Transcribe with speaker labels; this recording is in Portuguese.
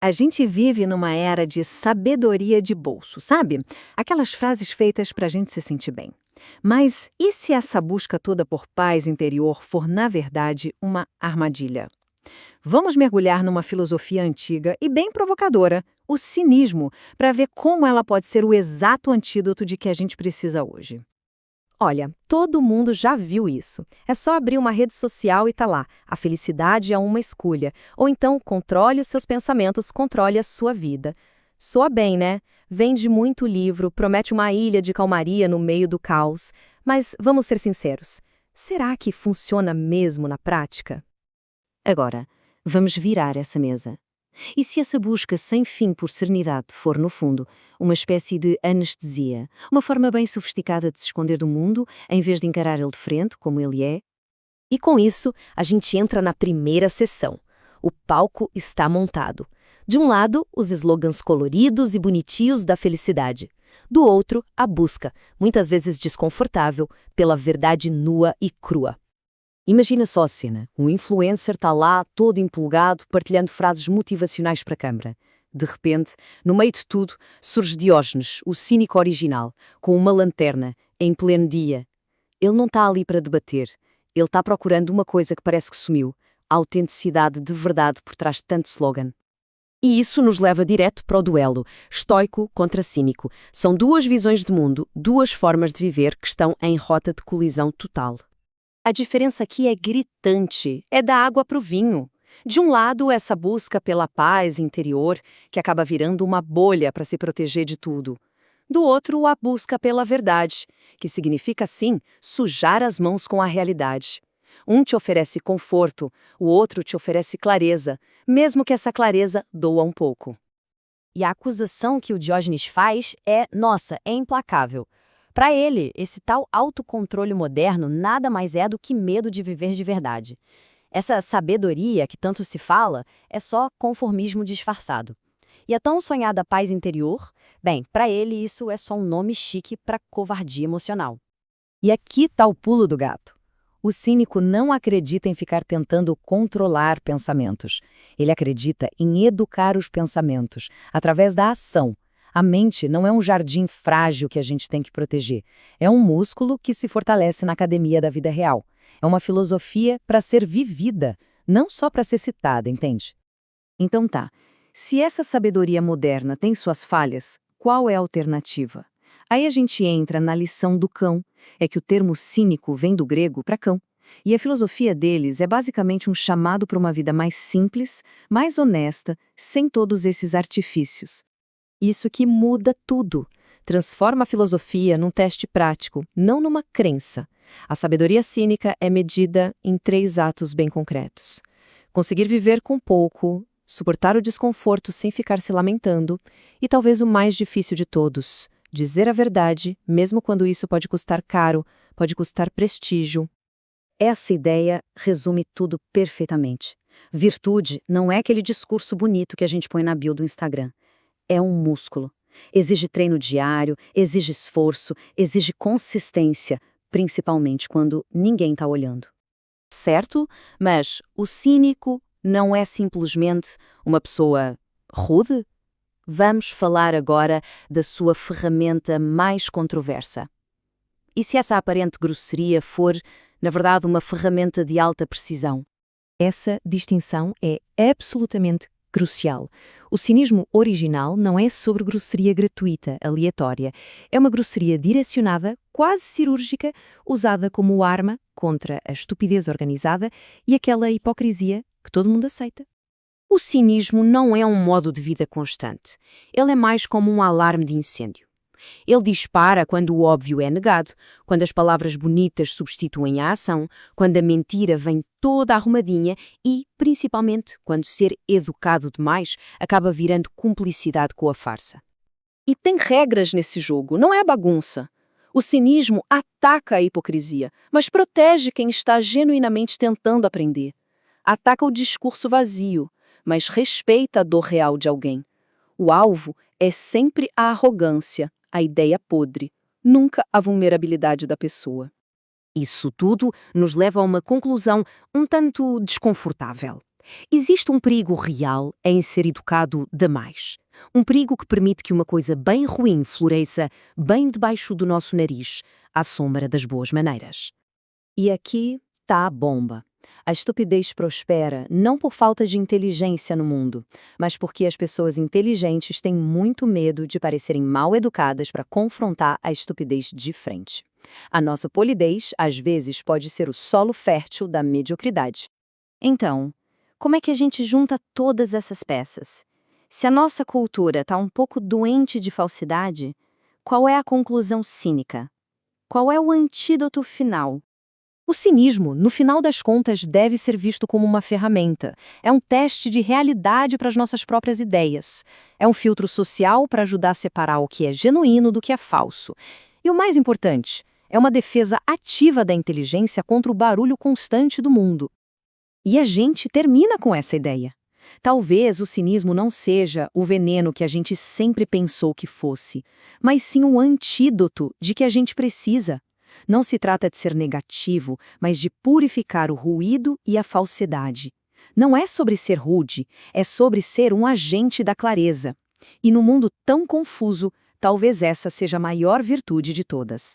Speaker 1: A gente vive numa era de sabedoria de bolso, sabe? Aquelas frases feitas para a gente se sentir bem. Mas e se essa busca toda por paz interior for, na verdade, uma armadilha? Vamos mergulhar numa filosofia antiga e bem provocadora, o cinismo, para ver como ela pode ser o exato antídoto de que a gente precisa hoje.
Speaker 2: Olha, todo mundo já viu isso. É só abrir uma rede social e tá lá. A felicidade é uma escolha. Ou então, controle os seus pensamentos, controle a sua vida. Soa bem, né? Vende muito livro, promete uma ilha de calmaria no meio do caos. Mas vamos ser sinceros. Será que funciona mesmo na prática?
Speaker 3: Agora, vamos virar essa mesa. E se essa busca sem fim por serenidade for, no fundo, uma espécie de anestesia, uma forma bem sofisticada de se esconder do mundo, em vez de encarar ele de frente, como ele é?
Speaker 2: E com isso, a gente entra na primeira sessão. O palco está montado. De um lado, os slogans coloridos e bonitinhos da felicidade. Do outro, a busca, muitas vezes desconfortável, pela verdade nua e crua.
Speaker 3: Imagina só a cena. Um influencer está lá, todo empolgado, partilhando frases motivacionais para a câmara. De repente, no meio de tudo, surge Diógenes, o cínico original, com uma lanterna, em pleno dia. Ele não está ali para debater. Ele está procurando uma coisa que parece que sumiu. A autenticidade de verdade por trás de tanto slogan.
Speaker 2: E isso nos leva direto para o duelo, estoico contra cínico. São duas visões de mundo, duas formas de viver que estão em rota de colisão total.
Speaker 3: A diferença aqui é gritante, é da água para o vinho. De um lado, essa busca pela paz interior, que acaba virando uma bolha para se proteger de tudo. Do outro, a busca pela verdade, que significa, sim, sujar as mãos com a realidade. Um te oferece conforto, o outro te oferece clareza, mesmo que essa clareza doa um pouco.
Speaker 2: E a acusação que o Diógenes faz é implacável. Para ele, esse tal autocontrole moderno nada mais é do que medo de viver de verdade. Essa sabedoria que tanto se fala é só conformismo disfarçado. E a tão sonhada paz interior, bem, para ele isso é só um nome chique para covardia emocional.
Speaker 3: E aqui está o pulo do gato. O cínico não acredita em ficar tentando controlar pensamentos. Ele acredita em educar os pensamentos, através da ação. A mente não é um jardim frágil que a gente tem que proteger. É um músculo que se fortalece na academia da vida real. É uma filosofia para ser vivida, não só para ser citada, entende? Então tá, se essa sabedoria moderna tem suas falhas, qual é a alternativa? Aí a gente entra na lição do cão. É que o termo cínico vem do grego para cão. E a filosofia deles é basicamente um chamado para uma vida mais simples, mais honesta, sem todos esses artifícios.
Speaker 2: Isso que muda tudo. Transforma a filosofia num teste prático, não numa crença. A sabedoria cínica é medida em 3 atos bem concretos. Conseguir viver com pouco, suportar o desconforto sem ficar se lamentando e talvez o mais difícil de todos, dizer a verdade, mesmo quando isso pode custar caro, pode custar prestígio.
Speaker 3: Essa ideia resume tudo perfeitamente. Virtude não é aquele discurso bonito que a gente põe na bio do Instagram. É um músculo. Exige treino diário, exige esforço, exige consistência, principalmente quando ninguém está olhando.
Speaker 2: Certo? Mas o cínico não é simplesmente uma pessoa rude? Vamos falar agora da sua ferramenta mais controversa. E se essa aparente grosseria for, na verdade, uma ferramenta de alta precisão?
Speaker 4: Essa distinção é absolutamente crucial. O cinismo original não é sobre grosseria gratuita, aleatória. É uma grosseria direcionada, quase cirúrgica, usada como arma contra a estupidez organizada e aquela hipocrisia que todo mundo aceita.
Speaker 2: O cinismo não é um modo de vida constante. Ele é mais como um alarme de incêndio. Ele dispara quando o óbvio é negado, quando as palavras bonitas substituem a ação, quando a mentira vem toda arrumadinha e, principalmente, quando ser educado demais acaba virando cumplicidade com a farsa.
Speaker 3: E tem regras nesse jogo, não é bagunça. O cinismo ataca a hipocrisia, mas protege quem está genuinamente tentando aprender. Ataca o discurso vazio, mas respeita a dor real de alguém. O alvo é sempre a arrogância, a ideia podre, nunca a vulnerabilidade da pessoa.
Speaker 2: Isso tudo nos leva a uma conclusão um tanto desconfortável. Existe um perigo real em ser educado demais. Um perigo que permite que uma coisa bem ruim floresça bem debaixo do nosso nariz, à sombra das boas maneiras.
Speaker 3: E aqui tá a bomba. A estupidez prospera não por falta de inteligência no mundo, mas porque as pessoas inteligentes têm muito medo de parecerem mal educadas para confrontar a estupidez de frente. A nossa polidez, às vezes, pode ser o solo fértil da mediocridade.
Speaker 5: Então, como é que a gente junta todas essas peças? Se a nossa cultura está um pouco doente de falsidade, qual é a conclusão cínica? Qual é o antídoto final?
Speaker 2: O cinismo, no final das contas, deve ser visto como uma ferramenta. É um teste de realidade para as nossas próprias ideias. É um filtro social para ajudar a separar o que é genuíno do que é falso. E o mais importante, é uma defesa ativa da inteligência contra o barulho constante do mundo. E a gente termina com essa ideia. Talvez o cinismo não seja o veneno que a gente sempre pensou que fosse, mas sim o antídoto de que a gente precisa. Não se trata de ser negativo, mas de purificar o ruído e a falsidade. Não é sobre ser rude, é sobre ser um agente da clareza. E no mundo tão confuso, talvez essa seja a maior virtude de todas.